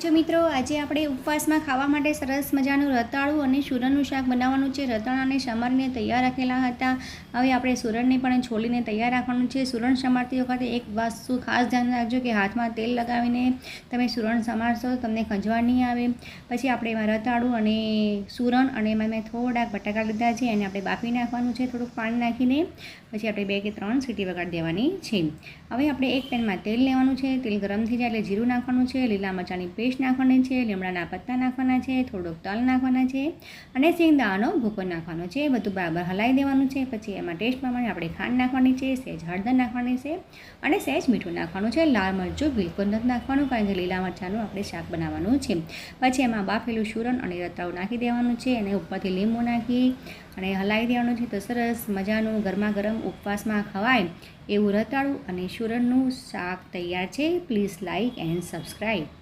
જો મિત્રો આજે આપણે ઉપવાસમાં ખાવા માટે સરસ મજાનું રતાળું અને સુરણનું શાક બનાવવાનું છે। રતાળાને સમારીને તૈયાર રાખેલા હતા। હવે આપણે સુરણને પણ છોલીને તૈયાર રાખવાનું છે। સુરણ સમારતી વખતે એક વસ્તુ ખાસ ધ્યાન રાખજો કે હાથમાં તેલ લગાવીને તમે સુરણ સમારશો તમને ખંજવાળ નહીં આવે। પછી આપણે એમાં રતાળું અને સુરણ અને એમાં મેં થોડાક બટાકા લીધા છે અને આપણે બાફી નાખવાનું છે થોડુંક પાણી નાખીને। પછી આપણે 2 કે 3 સીટી વગાડી દેવાની છે। હવે આપણે એક પેનમાં તેલ લેવાનું છે। તેલ ગરમ થઈ જાય એટલે જીરું નાખવાનું છે, લીલા મરચાંની પેસ્ટ નાખવાની છે, લીમડાના પત્તા નાખવાના છે, થોડોક તલ નાખવાના છે અને શેંગદાણાનો ભૂકો નાખવાનો છે। બધું બરાબર હલાવી દેવાનું છે। પછી એમાં ટેસ્ટ પ્રમાણે આપણે ખાંડ નાખવાની છે, સહેજ હળદર નાખવાની છે અને સહેજ મીઠું નાખવાનું છે। લાલ મરચું બિલકુલ નથી નાખવાનું કારણ કે લીલા મરચાંનું આપણે શાક બનાવવાનું છે। પછી એમાં બાફેલું સુરણ અને રતાળું નાખી દેવાનું છે અને ઉપરથી લીંબુ નાખી અને હલાવી દેવાનું છે। તો સરસ મજાનું ગરમા ગરમ ઉપવાસમાં ખવાય એવું રતાળું અને સુરણનું શાક તૈયાર છે। Please like and subscribe.